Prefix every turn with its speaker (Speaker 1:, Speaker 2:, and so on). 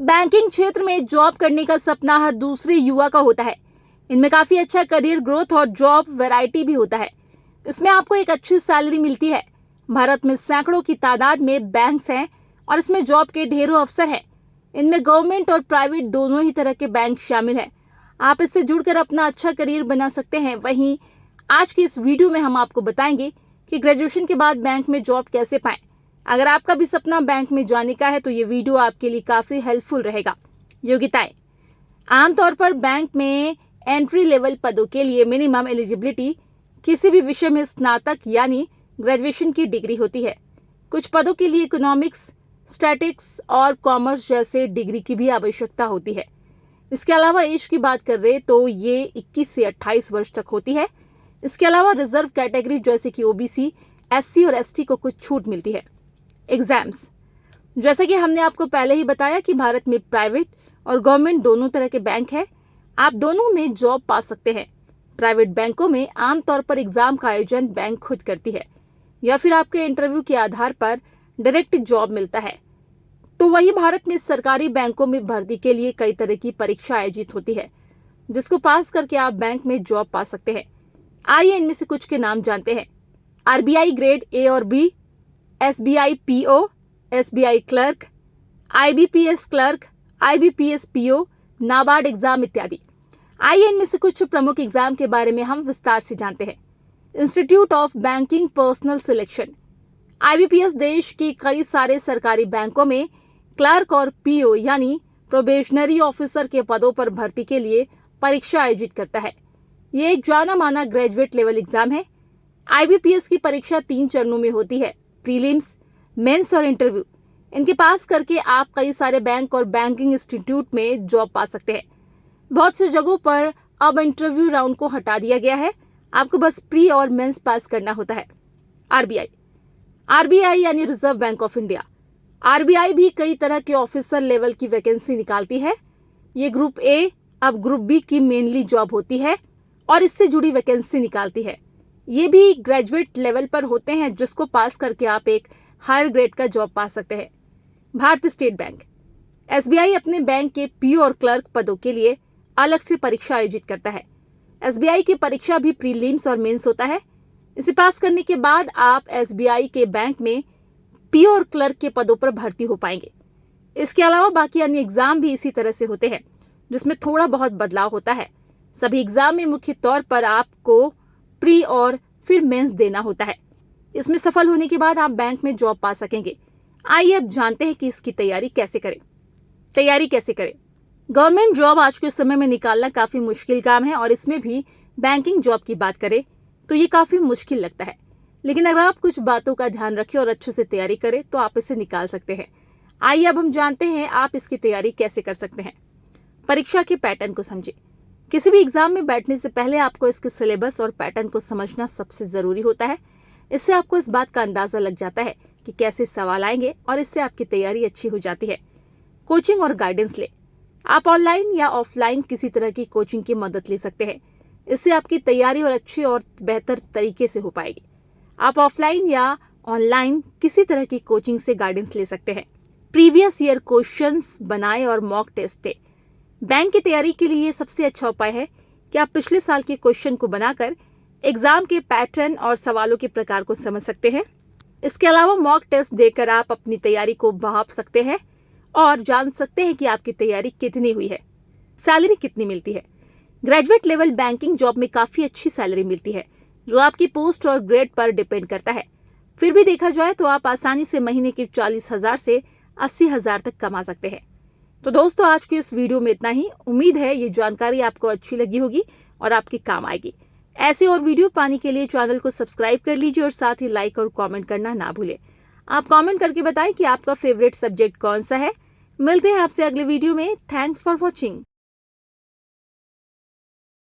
Speaker 1: Banking क्षेत्र में job करने का सपना हर दूसरे युवा का होता है। इनमें काफी अच्छा करियर ग्रोथ और जॉब वैरायटी भी होता है। इसमें आपको एक अच्छी सैलरी मिलती है। भारत में सैकड़ों की तादाद में बैंक्स हैं और इसमें जॉब के ढेरों अवसर हैं। इनमें गवर्नमेंट और प्राइवेट दोनों ही तरह के बैंक शामिल हैं। आप इससे जुड़कर अपना अच्छा करियर बना सकते हैं। वहीं आज की इस वीडियो में हम आपको बताएंगे कि ग्रेजुएशन के बाद बैंक में जॉब कैसे पाएं। अगर आपका भी सपना बैंक में जाने का है तो ये वीडियो आपके लिए काफी हेल्पफुल रहेगा। योग्यताएं। आमतौर पर बैंक में एंट्री लेवल पदों के लिए मिनिमम एलिजिबिलिटी किसी भी विषय में स्नातक यानी ग्रेजुएशन की डिग्री होती है। कुछ पदों के लिए इकोनॉमिक्स, स्टैटिक्स और कॉमर्स जैसे डिग्री की भी आवश्यकता होती है। इसके अलावा एज की बात कर रहे तो ये 21 से 28 वर्ष तक होती है। इसके अलावा रिजर्व कैटेगरी जैसे कि ओबीसी, एससी और एसटी को कुछ छूट मिलती है। एग्जाम्स। जैसा कि हमने आपको पहले ही बताया कि भारत में प्राइवेट और गवर्नमेंट दोनों तरह के बैंक हैं। आप दोनों में जॉब पा सकते हैं। प्राइवेट बैंकों में आमतौर पर एग्जाम का आयोजन बैंक खुद करती है या फिर आपके इंटरव्यू के आधार पर डायरेक्ट जॉब मिलता है। तो वही भारत में सरकारी बैंकों में भर्ती के लिए कई तरह की परीक्षा आयोजित होती है जिसको पास करके आप बैंक में जॉब पा सकते हैं। आइए इनमें से कुछ के नाम जानते हैं। आरबीआई ग्रेड ए और B, SBI PO, SBI clerk, IBPS clerk, IBPS PO, NABARD exam इत्यादि। आइए इनमें से कुछ प्रमुख एग्जाम के बारे में हम विस्तार से जानते हैं। Institute of banking personal selection. IBPS देश के कई सारे सरकारी बैंकों में क्लर्क और पीओ यानी प्रोबेशनरी ऑफिसर के पदों पर भर्ती के लिए परीक्षा आयोजित करता है। ये एक जाना माना ग्रेजुएट लेवल एग्जाम है। आईबीपीएस की परीक्षा 3 चरणों में होती है, प्रीलिम्स, मेंस और इंटरव्यू। इनके पास करके आप कई सारे बैंक और बैंकिंग इंस्टीट्यूट में जॉब पा सकते हैं। बहुत सी जगहों पर अब इंटरव्यू राउंड को हटा दिया गया है। आपको बस प्री और मेंस पास करना होता है। आरबीआई। आरबीआई यानी reserve bank of India. RBI भी कई तरह के ऑफिसर लेवल की वैकेंसी निकालती है। ये ग्रुप ए अब ग्रुप बी की मेनली जॉब होती है और इससे जुड़ी वैकेंसी निकालती है। ये भी ग्रेजुएट लेवल पर होते हैं जिसको पास करके आप एक हायर ग्रेड का जॉब पा सकते हैं। भारतीय स्टेट बैंक। एसबीआई अपने बैंक के पीओ और क्लर्क पदों के लिए अलग से परीक्षा आयोजित करता है। एसबीआई की परीक्षा भी प्रीलिम्स और मेंस होता है। इसे पास करने के बाद आप एसबीआई के बैंक में पीओ और क्लर्क के पदों पर भर्ती हो पाएंगे। इसके अलावा बाकी अन्य एग्जाम भी इसी तरह से होते हैं जिसमें थोड़ा बहुत बदलाव होता है। सभी एग्जाम में मुख्य तौर पर आपको प्री और फिर मेंस देना होता है। इसमें सफल होने के बाद आप बैंक में जॉब पा सकेंगे। आइए अब जानते हैं कि इसकी तैयारी कैसे करें। गवर्नमेंट जॉब आज के समय में निकालना काफी मुश्किल काम है और इसमें भी बैंकिंग जॉब की बात करें तो ये काफी मुश्किल लगता है। लेकिन अगर आप कुछ बातों का ध्यान रखें और अच्छे से तैयारी करें तो आप इसे निकाल सकते हैं। आइए अब हम जानते हैं आप इसकी तैयारी कैसे कर सकते हैं। परीक्षा के पैटर्न को समझें। किसी भी एग्जाम में बैठने से पहले आपको इसके सिलेबस और पैटर्न को समझना सबसे जरूरी होता है। इससे आपको इस बात का अंदाजा लग जाता है कि कैसे सवाल आएंगे और इससे आपकी तैयारी अच्छी हो जाती है। कोचिंग और गाइडेंस ले। आप ऑनलाइन या ऑफलाइन किसी तरह की कोचिंग की मदद ले सकते हैं। इससे आपकी तैयारी और अच्छी और बेहतर तरीके से हो पाएगी। आप ऑफलाइन या ऑनलाइन किसी तरह की कोचिंग से गाइडेंस ले सकते हैं। प्रीवियस ईयर क्वेश्चंस बनाए और मॉक टेस्ट दे। बैंक की तैयारी के लिए सबसे अच्छा उपाय है कि आप पिछले साल के क्वेश्चन को बनाकर एग्जाम के पैटर्न और सवालों के प्रकार को समझ सकते हैं। इसके अलावा मॉक टेस्ट देकर आप अपनी तैयारी को भाप सकते हैं और जान सकते हैं कि आपकी तैयारी कितनी हुई है। सैलरी कितनी मिलती है। ग्रेजुएट लेवल बैंकिंग जॉब में काफी अच्छी सैलरी मिलती है जो आपकी पोस्ट और ग्रेड पर डिपेंड करता है। फिर भी देखा जाए तो आप आसानी से महीने के 40,000 से 80,000 तक कमा सकते हैं। तो दोस्तों आज की इस वीडियो में इतना ही। उम्मीद है ये जानकारी आपको अच्छी लगी होगी और आपके काम आएगी। ऐसे और वीडियो पाने के लिए चैनल को सब्सक्राइब कर लीजिए और साथ ही लाइक और कमेंट करना ना भूलें। आप कमेंट करके बताएं कि आपका फेवरेट सब्जेक्ट कौन सा है। मिलते हैं आपसे अगले वीडियो में। Thanks for watching.